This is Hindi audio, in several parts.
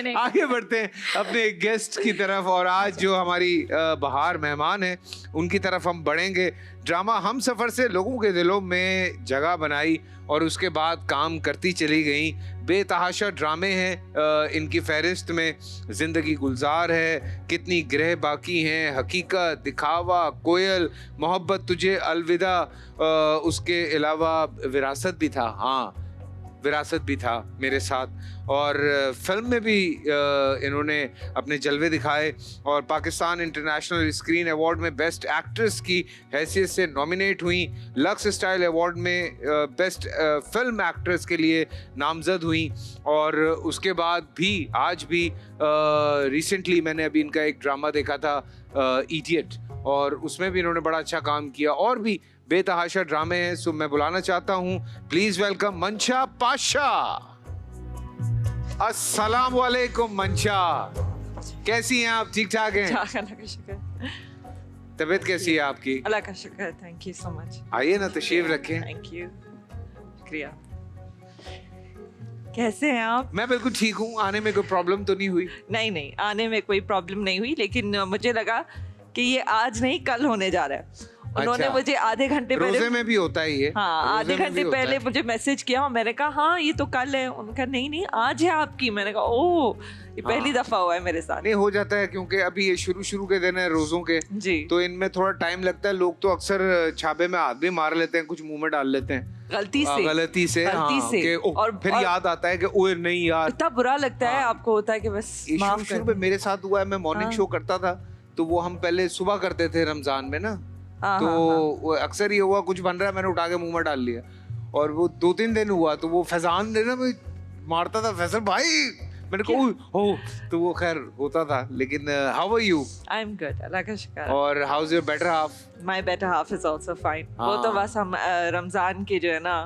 आगे बढ़ते हैं अपने गेस्ट की तरफ, और आज जो हमारी बहार मेहमान है उनकी तरफ हम बढ़ेंगे। ड्रामा हम सफ़र से लोगों के दिलों में जगह बनाई और उसके बाद काम करती चली गई। बेतहाशा ड्रामे हैं इनकी फहरिस्त में। ज़िंदगी गुलजार है, कितनी ग्रह बाकी हैं, हकीकत, दिखावा, कोयल, मोहब्बत तुझे, अलविदा, उसके अलावा विरासत भी था। हाँ, विरासत भी था मेरे साथ। और फिल्म में भी इन्होंने अपने जलवे दिखाए और पाकिस्तान इंटरनेशनल स्क्रीन अवार्ड में बेस्ट एक्ट्रेस की हैसियत से नॉमिनेट हुई। लक्स स्टाइल अवार्ड में बेस्ट फिल्म एक्ट्रेस के लिए नामजद हुई। और उसके बाद भी आज भी रिसेंटली मैंने अभी इनका एक ड्रामा देखा था इडियट, और उसमें भी इन्होंने बड़ा अच्छा काम किया। और भी बेतहाशा ड्रामे हैं। सो मैं बुलाना चाहता हूं, प्लीज वेलकम मंशा पाशा। अस्सलाम वालेकुम मंशा, कैसी हैं आप? ठीक ठाक हैं? अल्लाह का शुक्र। तबीयत कैसी है आपकी? अल्लाह का शुक्र, थैंक यू सो मच। आइए ना, तशरीफ रखें। थैंक यू, शुक्रिया। कैसे हैं आप? मैं बिल्कुल ठीक हूँ। आने में कोई प्रॉब्लम तो नहीं हुई? नहीं, आने में कोई प्रॉब्लम नहीं हुई, लेकिन मुझे लगा कि ये आज नहीं कल होने जा रहा है। उन्होंने मुझे आधे घंटे पहले, रोजे में भी होता है ये? हाँ, आधे घंटे पहले मुझे मैसेज किया और मैंने कहा हाँ ये तो कल है। उन्होंने कहा नहीं आज है आपकी। मैंने कहा ओह, ये पहली दफा हुआ है मेरे साथ। नहीं, हो जाता है क्योंकि अभी ये शुरू के दिन है रोजों के जी, तो इनमें थोड़ा टाइम लगता है। लोग तो अक्सर छापे में हाथ भी मार लेते हैं, कुछ मुंह में डाल लेते हैं गलती से और फिर याद आता है कि ओए नहीं यार, इतना बुरा लगता है। आपको होता है कि बस माफ शुरू में मेरे साथ हुआ है। मैं मॉर्निंग शो करता था तो वो हम पहले सुबह करते थे रमजान में ना, तो अक्सर ये हुआ कुछ बन रहा है, मैंने उठा के मुंह में डाल लिया। और वो 2-3 दिन हुआ तो वो फैजान ने ना मारता था, फैसल भाई, मैंने कहा ओह, तो वो खैर होता था। लेकिन how are you? I am good, अल्लाह का शुक्र। और how is your better half? My better half is also fine. वो तो बस हम रमजान के जो है ना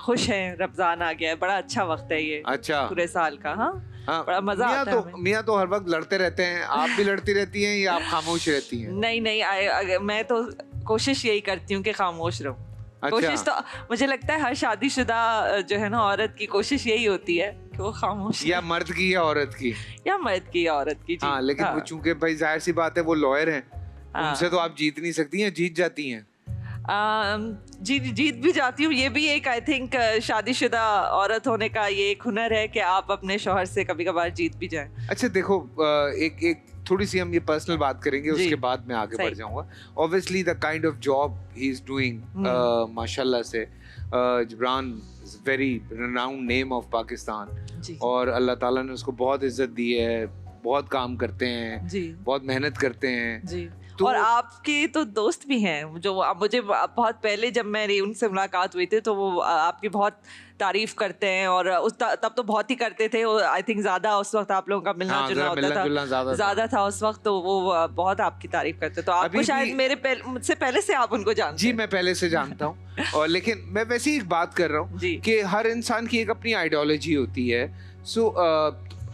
खुश हैं, रमजान आ गया है, बड़ा अच्छा वक्त है ये। अच्छा, पूरे साल का। हाँ, बड़ा मजा आता है। मियाँ तो हर वक्त लड़ते रहते हैं। आप भी लड़ती रहती हैं या आप खामोश रहती हैं? नहीं, मैं तो कोशिश यही करती हूँ कि खामोश रहूं। अच्छा। कोशिश तो मुझे लगता है हर शादीशुदा जो है ना औरत की कोशिश यही होती है कि वो खामोश, या मर्द की या औरत की, या मर्द की या औरत की। हाँ, लेकिन वो चूंकि भाई जाहिर सी बात है वो लॉयर हैं, उनसे तो आप जीत नहीं सकती हैं। जीत जाती हैं? जीत भी जाती हूँ। ये भी एक आई थिंक शादीशुदा औरत होने का ये एक हुनर है कि आप अपने शौहर से कभी कभार जीत भी जाएं। अच्छा देखो, एक थोड़ी सी हम ये पर्सनल बात करेंगे, उसके बाद मैं आगे बढ़ जाऊंगा। Obviously the kind of job he is doing, माशाल्लाह से, Jibran is very renowned name of Pakistan, और अल्लाह ताला ने उसको बहुत इज्जत दी है। बहुत काम करते हैं, बहुत मेहनत करते हैं जी। तो और आपके तो दोस्त भी हैं जो मुझे बहुत पहले जब मेरी उनसे मुलाकात हुई थी तो वो आपकी बहुत तारीफ करते हैं, और तब तो बहुत ही करते थे। आई थिंक ज्यादा उस वक्त आप लोगों का मिलना जुलना होता था, ज्यादा था उस वक्त, तो वो बहुत आपकी तारीफ करते। तो आपको शायद मुझसे पहले से आप उनको जानते जी? मैं पहले से जानता हूँ। और लेकिन मैं वैसे ही एक बात कर रहा हूँ कि हर इंसान की एक अपनी आइडियोलॉजी होती है। सो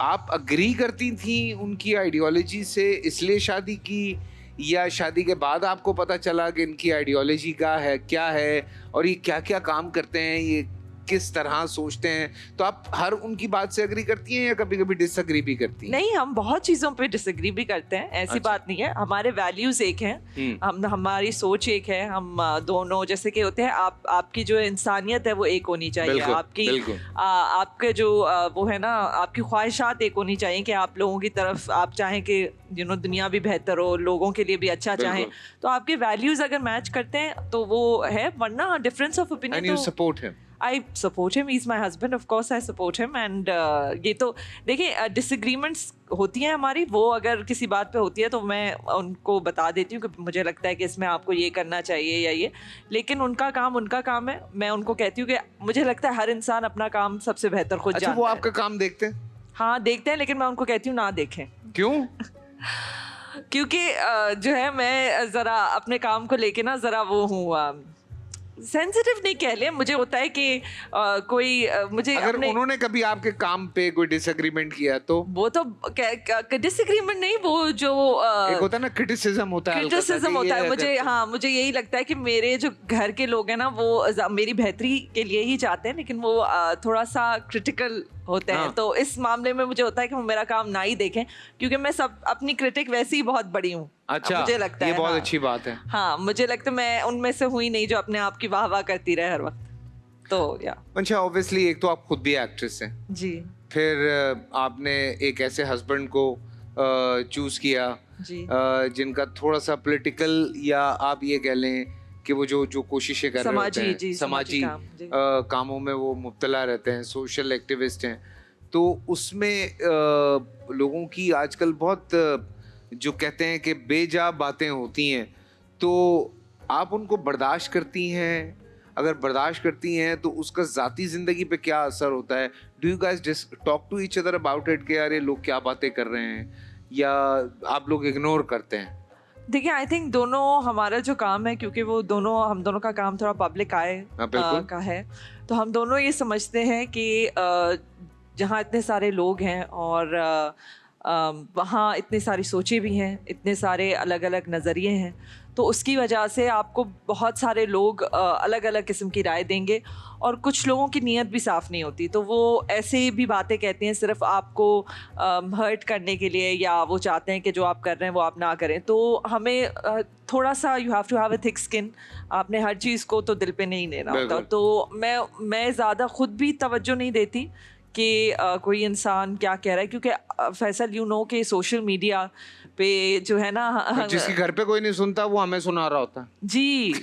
आप अग्री करती थी उनकी आइडियोलॉजी से, इसलिए शादी की, या शादी के बाद आपको पता चला कि इनकी आइडियोलॉजी का है क्या है और ये क्या क्या काम करते हैं, ये किस तरह सोचते हैं? तो आप हर उनकी बात से अग्री करती हैं या कभी कभी डिसएग्री भी करती हैं? नहीं, हम बहुत चीज़ों पे डिसएग्री भी करते हैं, ऐसी बात नहीं है। हमारे वैल्यूज एक हैं, हमारी सोच एक है। हम दोनों जैसे कि होते हैं, आपकी जो इंसानियत है वो एक होनी चाहिए, आपके जो वो है ना, आपकी ख्वाहिशात एक होनी चाहिए कि आप लोगों की तरफ आप चाहें कि दुनिया भी बेहतर हो, लोगों के लिए भी अच्छा चाहें। तो आपके वैल्यूज अगर मैच करते हैं तो वो है, वरना डिफरेंस ऑफ ओपिनियन तो I support him. He's my husband. Of course, I support him. And ये तो देखिए disagreements होती हैं हमारी, वो अगर किसी बात पे होती है तो मैं उनको बता देती हूँ कि मुझे लगता है कि इसमें आपको ये करना चाहिए या ये, लेकिन उनका काम है। मैं उनको कहती हूँ कि मुझे लगता है हर इंसान अपना काम सबसे बेहतर खुद जानता है। वो आपका काम देखते हैं? हाँ, देखते हैं, लेकिन मैं उनको कहती हूँ ना देखें। क्यों? क्योंकि जो है मैं ज़रा अपने काम को लेके ना ज़रा वो हूँ, सेंसिटिव नहीं कह ले। मुझे होता है कि कोई मुझे अगर उन्होंने कभी आपके काम पे कोई डिसएग्रीमेंट किया तो वो तो डिसएग्रीमेंट नहीं, वो जो एक होता है ना क्रिटिसिज्म होता है मुझे, हाँ, मुझे यही लगता है कि मेरे जो घर के लोग हैं ना वो मेरी बेहतरी के लिए ही चाहते हैं, लेकिन वो थोड़ा सा क्रिटिकल होते हैं। तो इस मामले में मुझे होता है कि वो मेरा काम ना ही देखें, क्योंकि मैं सब अपनी क्रिटिक वैसे ही बहुत बड़ी हूँ। अच्छा, मुझे लगता ये है बहुत अच्छी बात है। हाँ, मुझे लगता है मैं उनमें से हुई नहीं जो अपने आप की वाह वाह करती रहे हर वक्त। तो या अच्छा, ऑब्वियसली एक तो आप खुद भी एक्ट्रेस हैं जी, फिर आपने एक ऐसे हस्बैंड को चूज किया जी, जिनका थोड़ा सा पॉलिटिकल या आप ये कह लें कि वो जो कोशिशें कर रहे होते हैं समाजी कामों में वो मुब्तला रहते हैं, सोशल एक्टिविस्ट हैं, तो उसमें लोगों की आजकल बहुत जो कहते हैं कि बेजा बातें होती हैं, तो आप उनको बर्दाश्त करती हैं? अगर बर्दाश्त करती हैं तो उसका ज़ाती ज़िंदगी पे क्या असर होता है? Do you guys talk to each other about it कि यार ये लोग क्या बातें कर रहे हैं, या आप लोग इग्नोर करते हैं? देखिए, आई थिंक दोनों हमारा जो काम है, क्योंकि वो दोनों हम दोनों का काम थोड़ा पब्लिक आय का है, तो हम दोनों ये समझते हैं कि जहाँ इतने सारे लोग हैं और वहाँ इतनी सारी सोचें भी हैं, इतने सारे अलग अलग नज़रिए हैं, तो उसकी वजह से आपको बहुत सारे लोग अलग अलग किस्म की राय देंगे, और कुछ लोगों की नीयत भी साफ़ नहीं होती, तो वो ऐसे भी बातें कहते हैं सिर्फ आपको हर्ट करने के लिए, या वो चाहते हैं कि जो आप कर रहे हैं वो आप ना करें। तो हमें थोड़ा सा you have to have a thick skin, आपने हर चीज़ को तो दिल पे नहीं लेना होता। तो मैं ज़्यादा खुद भी तवज्जो नहीं देती कि कोई इंसान क्या कह रहा है, क्योंकि फैसल यू नो कि सोशल मीडिया पे जो है ना, जिसके घर पे कोई नहीं सुनता वो हमें सुना रहा होता है जी।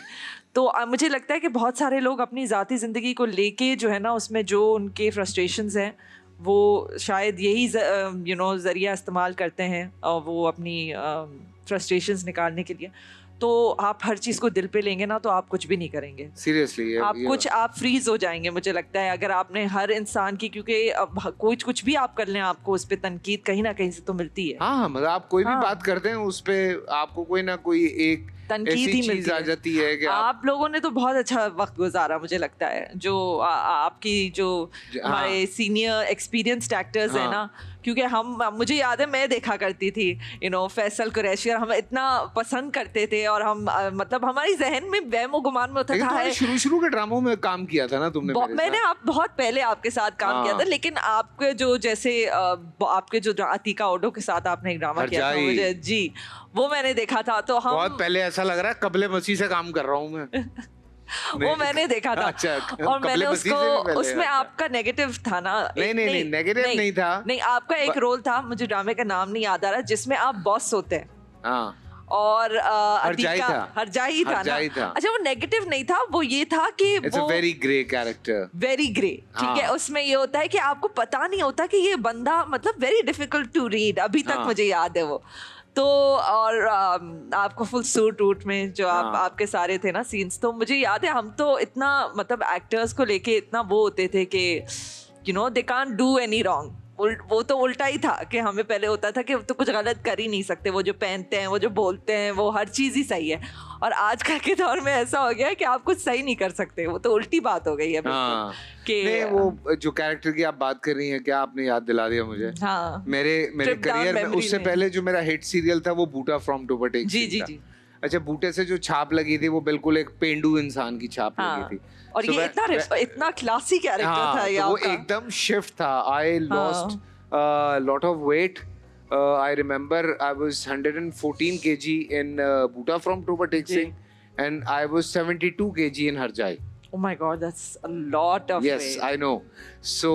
तो मुझे लगता है कि बहुत सारे लोग अपनी ज़ाती ज़िंदगी को लेके जो है ना, उसमें जो उनके फ्रस्ट्रेशंस हैं वो शायद यही ज़रिया इस्तेमाल करते हैं और वो अपनी फ्रस्ट्रेशंस निकालने के लिए। तो आप हर चीज़ को दिल पे लेंगे ना तो आप कुछ भी नहीं करेंगे, सीरियसली। आप फ्रीज हो जाएंगे मुझे लगता है, अगर आपने हर इंसान की, क्योंकि अब कुछ भी आप कर लें आपको उस पर तनकीद कहीं ना कहीं से तो मिलती है। हाँ, मतलब आप कोई भी बात करते हैं उस पे आपको कोई ना कोई एक तनकीद ही मिलती आ जाती है कि आप लोगों ने तो बहुत अच्छा वक्त गुजारा मुझे लगता है, जो आपकी जो हमारे सीनियर एक्सपीरियंस्ड एक्टर्स हैं ना, क्योंकि मुझे याद है मैं देखा करती थी फैसल कुरैशी, और हम इतना पसंद करते थे, और हम मतलब हमारी जहन में वहम गुमान में होता था। शुरू के ड्रामों में काम किया था ना तुमने? मैंने बहुत पहले आपके साथ काम किया था, लेकिन आपके जो जैसे आपके जो अतीका ओडो के साथ आपने एक ड्रामा किया था मुझे, जी, वो मैंने देखा था। तो हम बहुत पहले, ऐसा लग रहा है कबले मसीह से काम कर रहा हूँ मैं। वो मैंने देखा था। अच्छा, और मैंने उसमें आपका नेगेटिव था ना? नहीं, नेगेटिव नहीं था। नहीं, आपका एक रोल था, मुझे ड्रामे का नाम नहीं याद आ रहा, जिसमें आप बॉस होते हैं। हाँ, और हरजाई था ना? अच्छा, वो नेगेटिव नहीं था, वो ये था कि It's a very grey character. Very grey, ठीक है। उसमें ये होता है कि आपको पता नहीं होता कि ये बंदा मतलब वेरी डिफिकल्ट टू रीड, अभी तक मुझे याद है वो। तो और आपको फुल सूट वूट में जो आपके सारे थे ना सीन्स, तो मुझे याद है हम तो इतना मतलब एक्टर्स को लेके इतना वो होते थे कि they can't do any wrong. वो तो उल्टा ही था कि हमें पहले होता था कि तो कुछ गलत कर ही नहीं सकते, वो जो पहनते हैं, वो जो बोलते हैं, वो हर चीज़ ही सही है। और आजकल के दौर में ऐसा हो गया है कि आप कुछ सही नहीं कर सकते, वो तो उल्टी बात हो गई है कि वो जो कैरेक्टर की आप बात कर रही हैं, क्या आपने याद दिला दिया मुझे। हाँ, मेरे करियर में उससे पहले जो मेरा हिट सीरियल था वो बूटा फ्रॉम टोबटेक। जी। अच्छा, बूटे से जो छाप लगी थी वो बिल्कुल एक पेंडू इंसान की छाप लगी थी, और ये इतना क्लासी कैरेक्टर था, वो एकदम शिफ्ट था। I lost lot of weight. I remember I was 114 kg in Buta from Tobatek Singh, and I was 72 kg in Harjai. Oh my God, that's a lot of weight. Yes, I know. So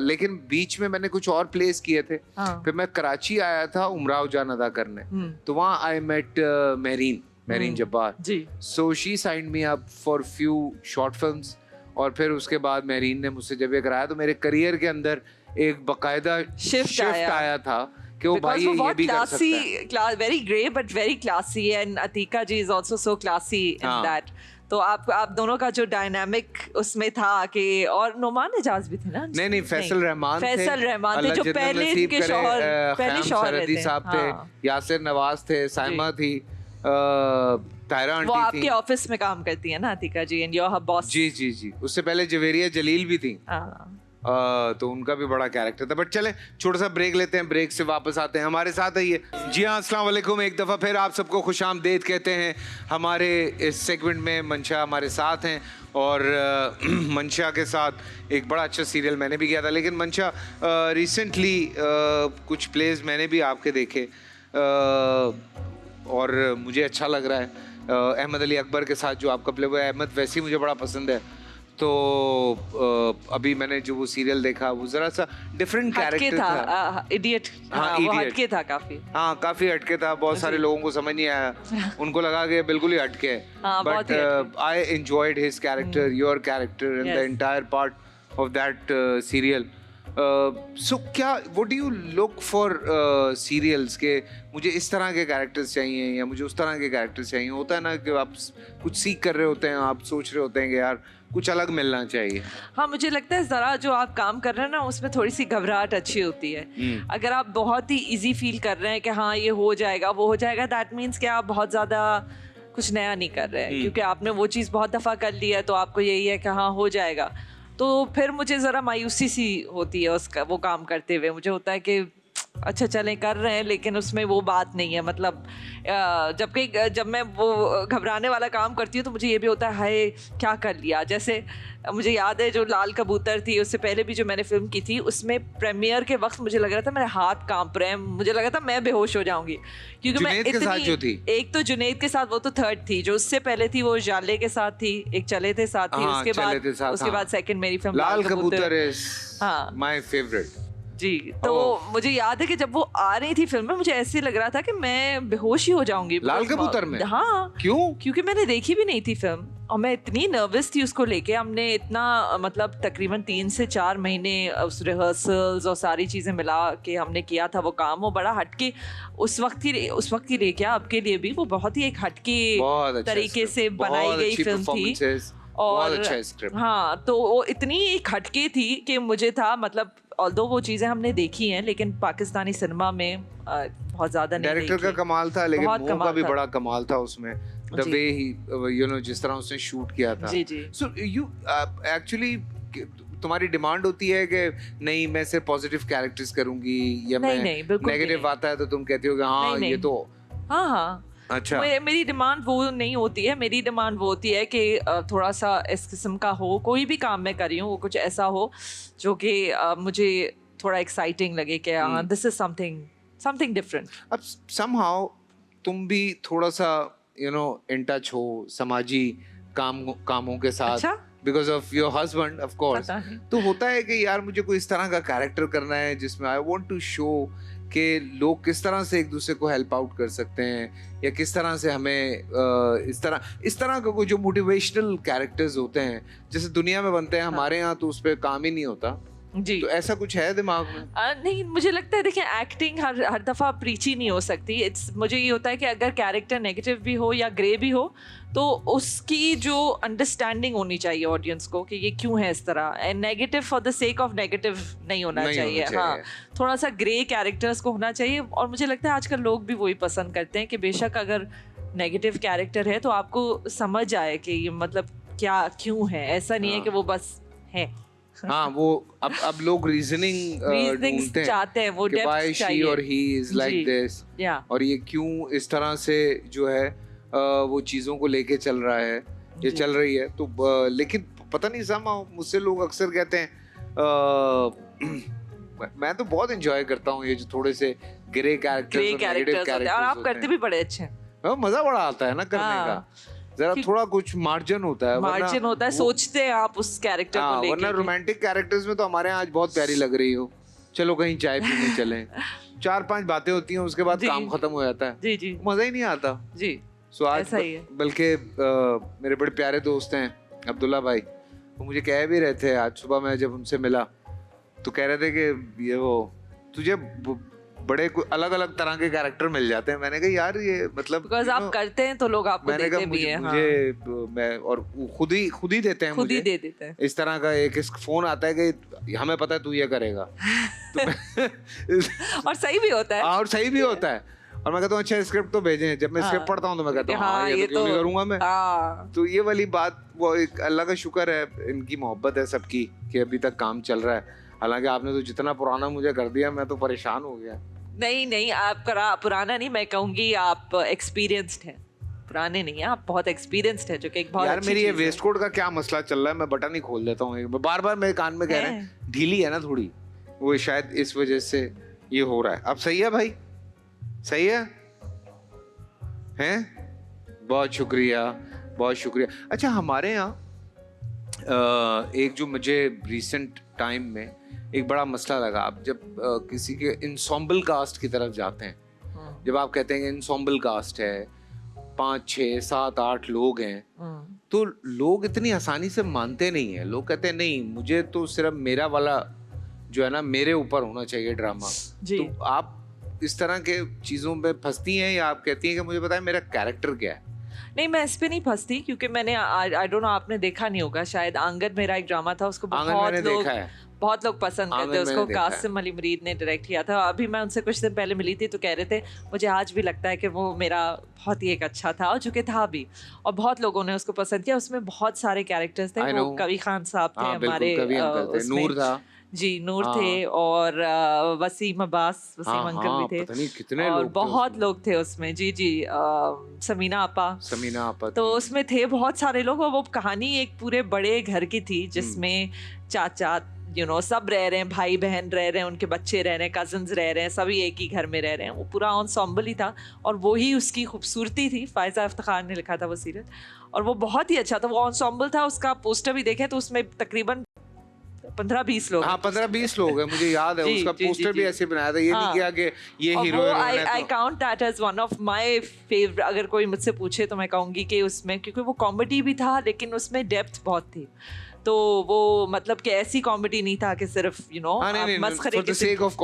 लेकिन बीच में मैंने कुछ और प्लेस किए थे। फिर मैं कराची आया था उमराव जान अदा करने, तो वहाँ I met Mehreen Jabbar ji. So she signed me up for few short films, और फिर उसके बाद मेरीन ने मुझसे जब ये कराया तो मेरे करियर के अंदर एक बकायदा शिफ्ट आया था कि वो भाई ये भी कर सकता है। Very grey but very classy, and Atiqa ji is also so classy in that. तो आप दोनों का जो डायनामिक उसमें था कि, और नोमान एजाज भी थे ना? नहीं, फैसल रहमान थे जो पहले शौहर साहब थे, यासिर नवाज थे, साइमा थी, तायरा आंटी थी। वो आपके ऑफिस में काम करती है ना अतीका जी, एंड योर हर बॉस। जी। उससे पहले जवेरिया जलील भी थी। तो उनका भी बड़ा कैरेक्टर था। बट चलें छोटा सा ब्रेक लेते हैं, ब्रेक से वापस आते हैं। हमारे साथ आइए। जी हाँ, अस्सलाम वालेकुम। एक दफ़ा फिर आप सबको खुशामदीद कहते हैं। हमारे इस सेगमेंट में मंशा हमारे साथ हैं और मंशा के साथ एक बड़ा अच्छा सीरियल मैंने भी किया था। लेकिन मंशा रिसेंटली कुछ प्लेज मैंने भी आपके देखे और मुझे अच्छा लग रहा है। अहमद अली अकबर के साथ जो आपका प्ले हुआ है, अहमद वैसे ही मुझे बड़ा पसंद है। तो अभी मैंने जो वो सीरियल देखा वो जरा सा डिफरेंट कैरेक्टर था। इडियट। हाँ, वो हटके था काफी। हाँ, काफी हटके था। बहुत सारे लोगों को समझ नहीं आया, उनको लगा कि बिल्कुल ही हटके है। But I enjoyed his character, your character and the entire part of that serial. So क्या what do you look for serials के मुझे इस तरह के कैरेक्टर्स चाहिए या मुझे उस तरह के कैरेक्टर्स चाहिए? होता है ना कि आप कुछ सीख कर रहे होते हैं, आप सोच रहे होते हैं कि यार कुछ अलग मिलना चाहिए। हाँ, मुझे लगता है ज़रा जो आप काम कर रहे हैं ना उसमें थोड़ी सी घबराहट अच्छी होती है। अगर आप बहुत ही इजी फील कर रहे हैं कि हाँ ये हो जाएगा वो हो जाएगा, दैट मीन्स कि आप बहुत ज़्यादा कुछ नया नहीं कर रहे हैं, क्योंकि आपने वो चीज़ बहुत दफ़ा कर ली है तो आपको यही है कि हाँ हो जाएगा। तो फिर मुझे ज़रा मायूसी सी होती है उसका वो काम करते हुए। मुझे होता है कि अच्छा चलें कर रहे हैं लेकिन उसमें वो बात नहीं है। मतलब जब मैं वो घबराने वाला काम करती हूँ तो मुझे ये भी होता है हाय क्या कर लिया। जैसे मुझे याद है जो लाल कबूतर थी, उससे पहले भी जो मैंने फिल्म की थी उसमें प्रीमियर के वक्त मुझे लग रहा था मेरे हाथ कांप रहे हैं, मुझे लगा था मैं बेहोश हो जाऊंगी क्योंकि मैं जुनैद के साथ जो थी। एक तो जुनैद के साथ, वो तो थर्ड थी। जो उससे पहले थी वो जाले के साथ थी, एक चले थे साथ थी। उसके बाद सेकंड मेरी फिल्म लाल कबूतर इज माय फेवरेट। जी, तो मुझे याद है कि जब वो आ रही थी फिल्म में मुझे ऐसे लग रहा था कि मैं बेहोश ही हो जाऊंगी लाल कबूतर में। हाँ, क्यों? क्योंकि मैंने देखी भी नहीं थी फिल्म और मैं इतनी नर्वस थी उसको लेके। हमने इतना मतलब तकरीबन 3 से 4 महीने उस रिहर्सल्स और सारी चीज़ें मिला के हमने किया था वो काम। वो बड़ा हटके उस वक्त ही ले क्या अब के लिए भी वो बहुत ही एक हटके तरीके से बनाई गई फिल्म थी। और हाँ, तो वो इतनी एक हटके थी कि मुझे था मतलब ऑल्दो वो चीज़ें हमने देखी हैं लेकिन पाकिस्तानी सिनेमा में बहुत ज़्यादा नहीं। डायरेक्टर का कमाल था लेकिन वो का भी बड़ा कमाल था उसमें, the way he you know जिस तरह उसने शूट किया था। जी जी। सो यू एक्चुअली तुम्हारी डिमांड होती है कि नहीं मैं सिर्फ पॉजिटिव कैरेक्टर्स करूंगी या मैं नेगेटिव आता है तो तुम कहती हो कि हाँ ये तो हाँ अच्छा। मेरी डिमांड वो नहीं होती है। मेरी डिमांड वो होती है कि थोड़ा सा इस किस्म का हो, कोई भी काम मैं कर रही हूँ वो कुछ ऐसा हो जो कि मुझे थोड़ा एक्साइटिंग लगे कि हाँ दिस इज समथिंग डिफरेंट। अब समहाउ तुम भी थोड़ा सा यू नो इन टच हो समाजी कामों के साथ। अच्छा? Because of your husband of course. तो होता है कि यार मुझे कोई इस तरह का कैरेक्टर करना है जिसमें आई वांट टू शो कि लोग किस तरह से एक दूसरे को हेल्प आउट कर सकते हैं या किस तरह से हमें इस तरह का कोई जो मोटिवेशनल कैरेक्टर्स होते हैं जैसे दुनिया में बनते हैं हमारे यहाँ तो उस पर काम ही नहीं होता जी। तो ऐसा कुछ है दिमाग में? नहीं, मुझे लगता है देखिए एक्टिंग हर दफ़ा प्रीची नहीं हो सकती। मुझे ये होता है कि अगर कैरेक्टर नेगेटिव भी हो या ग्रे भी हो तो उसकी जो अंडरस्टैंडिंग होनी चाहिए ऑडियंस को कि ये क्यों है इस तरह। And negative for the sake of negative नहीं होना चाहिए। हाँ, थोड़ा सा ग्रे कैरेक्टर्स को होना चाहिए। और मुझे लगता है आजकल लोग भी वही पसंद करते हैं कि बेशक अगर नेगेटिव कैरेक्टर है तो आपको समझ आए कि ये मतलब क्या क्यों है, ऐसा नहीं है कि वो बस है। हाँ, वो अब लोग रीजनिंग चाहते हैं, वो डेप्थ चाहिए और ही इज लाइक दिस और ये क्यों इस तरह से जो है वो चीजों को लेके चल रहा है, ये चल रही है। तो लेकिन पता नहीं समा मुझसे लोग अक्सर कहते हैं मैं तो बहुत एंजॉय करता हूँ ये जो थोड़े से ग्रे कैरेक्टर्स और आप करते भी बड़े अच्छे हैं। मजा बड़ा आता है ना करने का। जरा थोड़ा कुछ मार्जिन होता है, सोचते हैं आप उस कैरेक्टर को लेके। वरना रोमांटिक कैरेक्टर्स में तो हमारे यहाँ आज बहुत प्यारी लग रही हो, चलो कहीं चाय पीने चलें 4-5 बातें होती हैं उसके बाद काम खत्म हो जाता है। जी जी, मजा ही नहीं आता जी। सो आज बल्कि मेरे बड़े प्यारे दोस्त हैं अब्दुल्ला भाई, वो मुझे कह भी रहे थे आज सुबह मैं जब उनसे मिला तो कह रहे थे कि ये वो तुझे बड़े अलग अलग तरह के कैरेक्टर मिल जाते हैं। मैंने कहा यार ये मतलब बिकॉज़ आप करते हैं तो लोग आपको देते भी हैं। मुझे मैं और खुद ही देते हैं, खुद ही दे देते हैं। इस तरह का एक फोन आता है कि हमें पता है तू ये करेगा तो और सही भी होता है। और सही भी होता है और मैं कहता हूँ अच्छा स्क्रिप्ट तो भेजें, जब मैं स्क्रिप्ट पढ़ता हूँ तो मैं कहता हूँ हाँ, ये तो क्यों नहीं करूँगा मैं। तो ये वाली बात, वो एक अल्लाह का शुक्र है, इनकी मोहब्बत है सबकी कि अभी तक काम चल रहा है। हालांकि आपने तो जितना पुराना मुझे कर दिया, मैं तो परेशान हो गया। नहीं, आप पुराना नहीं, मैं कहूँगी आप एक्सपीरियंस्ड हैं, पुराने नहीं है, आप बहुत एक्सपीरियंस्ड है, जो कि एक बहुत यार मेरी ये वेस्ट कोट का क्या मसला चल रहा है, मैं बटन ही खोल देता हूँ, बार बार मेरे कान में कह रहे हैं ढीली है ना थोड़ी, वो शायद इस वजह से ये हो रहा है। अब सही है भाई, सही है हैं? बहुत शुक्रिया, बहुत शुक्रिया। अच्छा हमारे यहाँ एक जो मुझे रिसेंट टाइम में एक बड़ा मसला लगा, आप जब किसी के इंसॉम्बल कास्ट की तरफ जाते हैं, जब आप कहते हैं कि इंसॉम्बल कास्ट है, 5, 6, 7, 8 लोग हैं, तो लोग इतनी आसानी से मानते नहीं है। लोग कहते हैं नहीं, मुझे तो सिर्फ मेरा वाला जो है ना, मेरे ऊपर होना चाहिए ड्रामा। तो आप इस तरह के चीज़ों पे फंसती हैं या आप कहती हैं कि मुझे पता है मेरा कैरेक्टर क्या है? नहीं, मैं इस पे नहीं फंसती, क्योंकि मैंने आई डोंट नो, आपने देखा नहीं होगा शायद, आंगन मेरा एक ड्रामा था, उसको बहुत लोग पसंद करते हैं उसको। कासिम अली मुरीद ने डायरेक्ट किया था। अभी मैं उनसे कुछ दिन पहले मिली थी तो कह रहे थे मुझे आज भी लगता है कि वो मेरा बहुत ही एक अच्छा था, और जो कि था भी, और बहुत लोगों ने उसको पसंद किया। उसमें बहुत सारे कैरेक्टर्स थे, वो कवि खान साहब थे हमारे, नूर था जी, नूर थे, और वसीम अब्बास, वसीम अंकल भी थे, पता नहीं कितने और लोग बहुत लोग थे उसमें। जी, समीना आपा तो उसमें थे बहुत सारे लोग। और वो कहानी एक पूरे बड़े घर की थी, जिसमें चाचा सब रह रहे हैं, भाई बहन रह रहे हैं, उनके बच्चे रह रहे हैं, कजन्स रह रहे हैं, सभी एक ही घर में रह रहे हैं। वो पूरा एंसेम्बल ही था, और वो ही उसकी खूबसूरती थी। फायजा इफ्तिखार ने लिखा था वो सीरियल, और वो बहुत ही अच्छा था। वो एंसेम्बल था, उसका पोस्टर भी देखे तो उसमें तकरीबन 15-20 लोग, 15-20 लोग हैं, मुझे याद है। उसका पोस्टर भी ऐसे बनाया था, ये नहीं किया कि ये हीरो है। I count that as one of my favourite. अगर कोई मुझसे पूछे तो मैं कहूंगी कि उसमें, क्योंकि वो कॉमेडी भी था, लेकिन उसमें डेप्थ बहुत थी। तो वो मतलब कि ऐसी कॉमेडी नहीं था कि सिर्फ मस्खरे for the sake of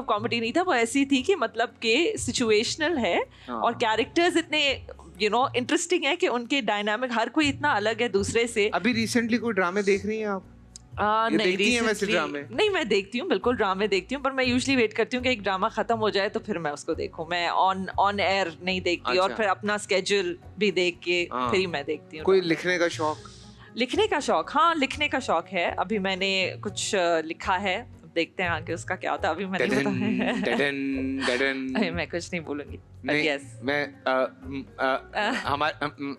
comedy नहीं था। वो ऐसी थी कि मतलब कि सिचुएशनल है, और कैरेक्टर्स इतने इंटरेस्टिंग है कि उनके डायनामिक, हर कोई इतना अलग है दूसरे से। अभी रिसेंटली कोई ड्रामे देख रही हैं आप? नहीं, मैं देखती हूँ, बिल्कुल ड्रामे देखती हूँ, पर मैं यूजुअली वेट करती हूँ कि एक ड्रामा खत्म हो जाए तो फिर मैं उसको देखूँ। मैं ऑन एयर नहीं देखती। और फिर अपना स्केड्यूल भी देख के फिर ही मैं देखती हूँ। कोई लिखने का शौक? हाँ, लिखने का शौक है। अभी मैंने कुछ लिखा है, देखते हैं आगे उसका क्या होता है। अभी मैंने मैं कुछ नहीं बोलूंगी। Yes.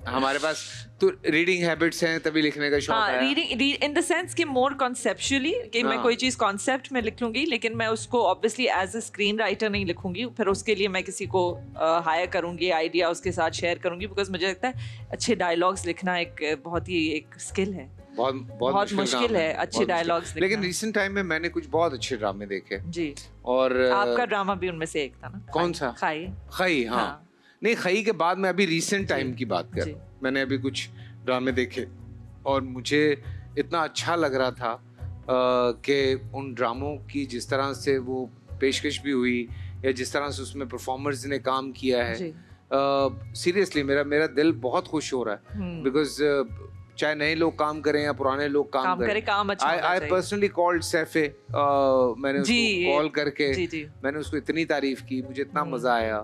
हमारे पास तो रीडिंग हैबिट्स हैं, तभी लिखने का शौक है। रीडिंग इन द सेंस कि मोर कॉन्सेप्चुअली, कि मैं कोई चीज़ कॉन्सेप्ट में लिख लूंगी, लेकिन मैं उसको obviously as a screen writer नहीं लिखूंगी। फिर उसके लिए मैं किसी को हायर करूंगी, आइडिया उसके साथ शेयर करूंगी, बिकॉज मुझे लगता है अच्छे डायलॉग्स लिखना एक बहुत ही एक स्किल है। बहुत मुश्किल है अच्छे डायलॉग्स लिखना। लेकिन रिसेंट टाइम में मैंने कुछ बहुत अच्छे ड्रामे देखे जी, और आपका ड्रामा भी उनमें से एक था ना? कौन सा? खई। हाँ, नहीं, खई के बाद मैं अभी रिसेंट टाइम की बात कर, मैंने अभी कुछ ड्रामे देखे और मुझे इतना अच्छा लग रहा था कि उन ड्रामों की जिस तरह से वो पेशकश भी हुई, या जिस तरह से उसमें परफॉर्मर्स ने काम किया है, सीरियसली मेरा दिल बहुत खुश हो रहा है। बिकॉज चाहे नए लोग काम करें या पुराने लोग काम करें, काम अच्छा I personally called सैफे, मैंने उसको कॉल करके मैंने उसको इतनी तारीफ की, मुझे इतना मजा आया।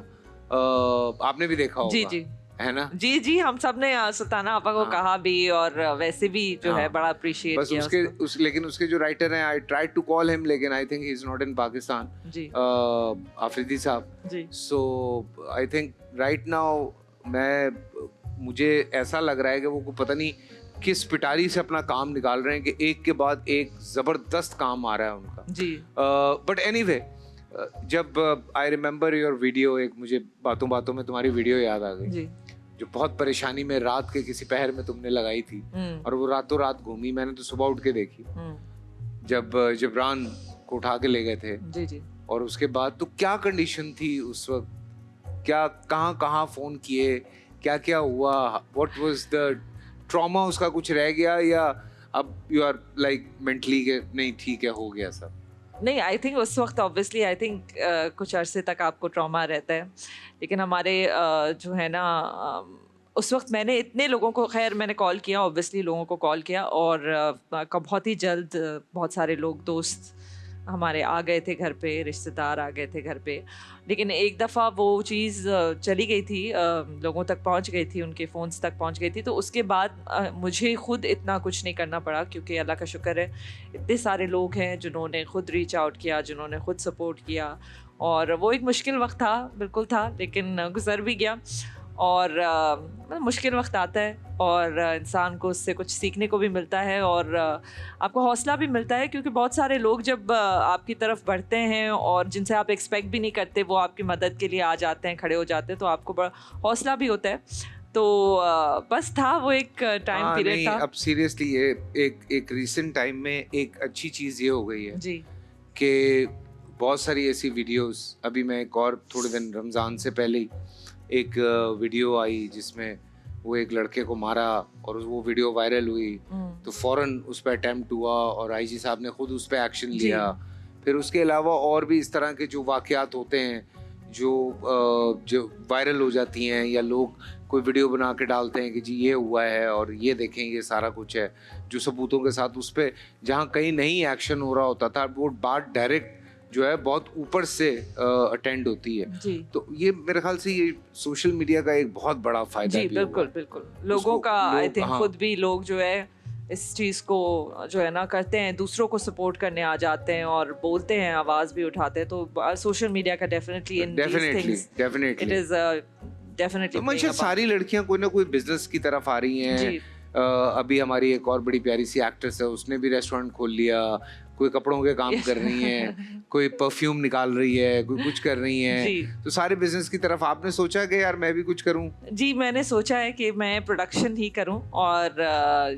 आपने भी देखा होगा, जी है ना? जी, हम सब ने सुल्ताना आपा को कहा भी, और वैसे भी जो है बड़ा अप्रिशिएट किया उसके। लेकिन उसके जो राइटर हैं, I tried to call him, लेकिन I think he is not in Pakistan, Afridi sahab. So I think right now मुझे ऐसा लग रहा है कि वो पता नहीं किस पिटारी से अपना काम निकाल रहे हैं कि एक के बाद एक जबरदस्त काम आ रहा है उनका जी। बट एनीवे, जब आई रिमेम्बर योर वीडियो, एक मुझे बातों बातों में तुम्हारी वीडियो याद आ गई जी, जो बहुत परेशानी में रात के किसी पहर में तुमने लगाई थी, और वो रातों रात घूमी। मैंने तो सुबह उठ के देखी जब जिब्रान को उठा के ले गए थे जी। और उसके बाद तो क्या कंडीशन थी उस वक्त, क्या कहाँ फोन किए, क्या क्या हुआ, व्हाट वाज द ट्रॉमा, उसका कुछ रह गया, या अब यू आर लाइक मेंटली के नहीं ठीक है, हो गया सब? नहीं, आई थिंक उस वक्त ऑब्वियसली आई थिंक कुछ अरसे तक आपको ट्रॉमा रहता है, लेकिन हमारे जो है ना उस वक्त मैंने इतने लोगों को, खैर मैंने कॉल किया, ऑब्वियसली लोगों को कॉल किया, और बहुत ही जल्द बहुत सारे लोग, दोस्त हमारे आ गए थे घर पे, रिश्तेदार आ गए थे घर पे, लेकिन एक दफ़ा वो चीज़ चली गई थी, लोगों तक पहुंच गई थी, उनके फ़ोन्स तक पहुंच गई थी। तो उसके बाद मुझे खुद इतना कुछ नहीं करना पड़ा, क्योंकि अल्लाह का शुक्र है इतने सारे लोग हैं जिन्होंने खुद रीच आउट किया, जिन्होंने खुद सपोर्ट किया। और वो एक मुश्किल वक्त था, बिल्कुल था, लेकिन गुजर भी गया। और मुश्किल वक्त आता है और इंसान को उससे कुछ सीखने को भी मिलता है और आपको हौसला भी मिलता है, क्योंकि बहुत सारे लोग जब आपकी तरफ बढ़ते हैं और जिनसे आप एक्सपेक्ट भी नहीं करते वो आपकी मदद के लिए आ जाते हैं, खड़े हो जाते हैं, तो आपको बड़ा हौसला भी होता है। तो बस था वो एक टाइम पीरियड था। अब सीरियसली ये एक रीसेंट टाइम में एक अच्छी चीज़ ये हो गई है जी कि बहुत सारी ऐसी वीडियोस, अभी मैं एक और थोड़े दिन रमज़ान से पहले ही एक वीडियो आई जिसमें वो एक लड़के को मारा और वो वीडियो वायरल हुई, तो फौरन उस पर अटेम्प्ट हुआ और आईजी साहब ने खुद उस पर एक्शन लिया। फिर उसके अलावा और भी इस तरह के जो वाक़यात होते हैं जो वायरल हो जाती हैं, या लोग कोई वीडियो बना के डालते हैं कि जी ये हुआ है और ये देखें ये सारा कुछ है, जो सबूतों के साथ उस पर जहाँ कहीं नहीं एक्शन हो रहा होता था वो बात डायरेक्ट जो है बहुत ऊपर से अटेंड होती है। तो ये मेरे ख्याल से ये सोशल मीडिया का एक बहुत बड़ा फायदा जी, भी बिल्कुल बिल्कुल लोगों का आई थिंक खुद भी लोग जो है इस चीज़ को जो है ना करते हैं, दूसरों को सपोर्ट करने आ जाते हैं और बोलते हैं, आवाज़ भी उठाते हैं। तो सोशल मीडिया का डेफिनेटली इट इज डेफिनेटली मंशा सारी लड़कियां कोई ना कोई बिजनेस की तरफ आ रही हैं। अभी हमारी एक और बड़ी प्यारी सी एक्ट्रेस है, उसने भी रेस्टोरेंट खोल लिया, कोई कपड़ों के काम कर रही है, कोई परफ्यूम निकाल रही है, कोई कुछ कर रही है। तो सारे बिजनेस की तरफ आपने सोचा कि यार मैं भी कुछ करूं? जी मैंने सोचा है कि मैं प्रोडक्शन ही करूं और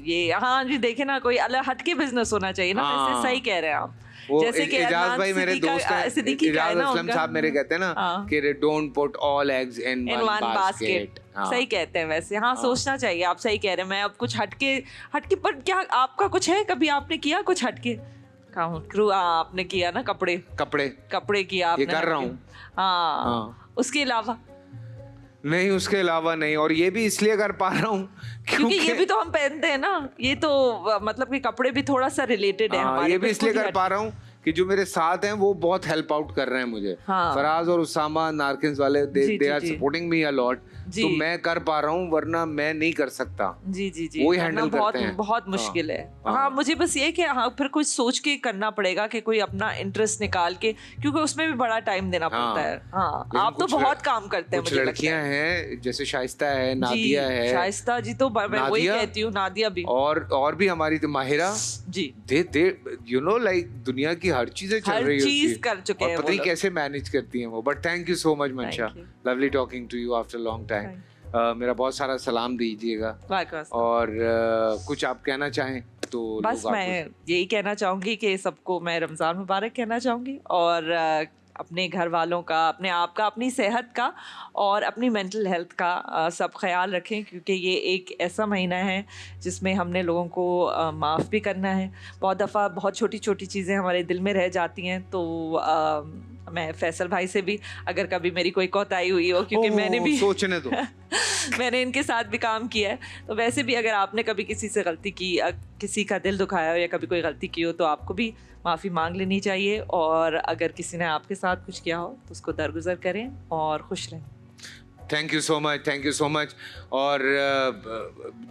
ये हाँ जी देखे ना कोई अलग हटके बिजनेस होना चाहिए ना। वैसे सही कह रहे हैं आप। जैसे कि इजाज भाई मेरे दोस्त हैं, इजाज असलम साहब मेरे कहते हैं ना कि don't put all eggs in one basket. सही कहते हैं वैसे। हाँ सोचना चाहिए, आप सही कह रहे हैं। मैं अब कुछ हटके पर क्या आपका कुछ है, कभी आपने किया कुछ हटके? आपने किया ना, कपड़े किया आपने, ये कर रहा हूँ। हाँ उसके अलावा नहीं, उसके अलावा नहीं। और ये भी इसलिए कर पा रहा हूँ क्योंकि ये भी तो हम पहनते हैं ना, ये तो मतलब कि कपड़े भी थोड़ा सा रिलेटेड है हमारे। ये भी इसलिए कर पा रहा हूँ कि जो मेरे साथ हैं वो बहुत हेल्प आउट कर रहे हैं मुझे। फराज और उसामा नारकिन्स वाले they are supporting me a lot, तो मैं कर पा रहा हूँ, वरना मैं नहीं कर सकता। जी वही हैंडल करते हैं। बहुत मुश्किल है। हाँ मुझे बस ये कि हाँ फिर कुछ सोच के करना पड़ेगा कि कोई अपना इंटरेस्ट निकाल के, क्योंकि उसमें भी बड़ा टाइम देना पड़ता है। हाँ आप तो बहुत काम करते हैं। कुछ लड़कियां हैं जैसे शाइस्ता है, नादिया है। शाइस्ता जी तो मैं वही कहती हूँ, नादिया भी, और भी हमारी तो माहिरा जी, दे यू नो लाइक दुनिया की हर चीजें चल रही होती है, कर चुके हैं, पता नहीं कैसे मैनेज करती हैं वो। But thank you so much Mansha, lovely talking to you after long time. मेरा बहुत सारा सलाम दीजिएगा, और कुछ आप कहना चाहें तो? बस मैं यही कहना चाहूँगी कि सबको मैं रमज़ान मुबारक कहना चाहूँगी, और अपने घर वालों का, अपने आप का, अपनी सेहत का और अपनी मेंटल हेल्थ का सब ख्याल रखें, क्योंकि ये एक ऐसा महीना है जिसमें हमने लोगों को माफ़ भी करना है। बहुत दफ़ा बहुत छोटी छोटी चीज़ें हमारे दिल में रह जाती हैं। तो मैं फैसल भाई से भी अगर कभी मेरी कोई कोताही हुई हो, क्योंकि मैंने भी सोचने दो मैंने इनके साथ भी काम किया है, तो वैसे भी अगर आपने कभी किसी से गलती की, किसी का दिल दुखाया हो या कभी कोई गलती की हो, तो आपको भी माफ़ी मांग लेनी चाहिए। और अगर किसी ने आपके साथ कुछ किया हो तो उसको दरगुजर करें और खुश रहें। Thank you so much. और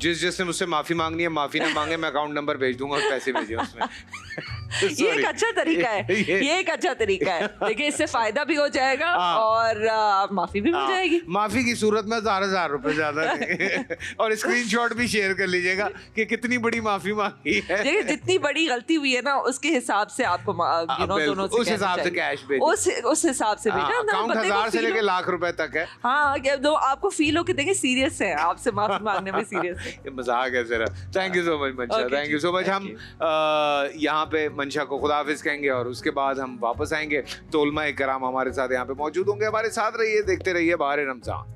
जिसने मुझसे माफ़ी मांगनी है माफ़ी ना मांगे, मैं अकाउंट नंबर भेज दूंगा और पैसे भेजिए उसमें। ये एक अच्छा तरीका है, ये एक अच्छा तरीका है। देखिए इससे फायदा भी हो जाएगा और माफी भी मिल जाएगी। माफी की सूरत में 1000 रुपए ज्यादा नहीं। और स्क्रीनशॉट भी शेयर कर लीजिएगा कि कितनी बड़ी माफी मांगी है। देखिए जितनी बड़ी गलती हुई है ना, उसके हिसाब से आपको दोनों से उस हिसाब से कैश भेजिए, उस हिसाब से भेजना। अकाउंट 1000 से लेके लाख रुपए तक है। हाँ तो आपको फील हो कि देखिए सीरियस है, आपसे माफी मांगने में सीरियस है। ये मजाक है जरा। थैंक यू सो मच मंशा, थैंक यू सो मच। हम यहाँ पे मंशा को खुदाफिज कहेंगे और उसके बाद हम वापस आएंगे। तो उलमा-ए-कराम हमारे साथ यहाँ पे मौजूद होंगे। हमारे साथ रहिए, देखते रहिए बहार-ए-रमज़ान।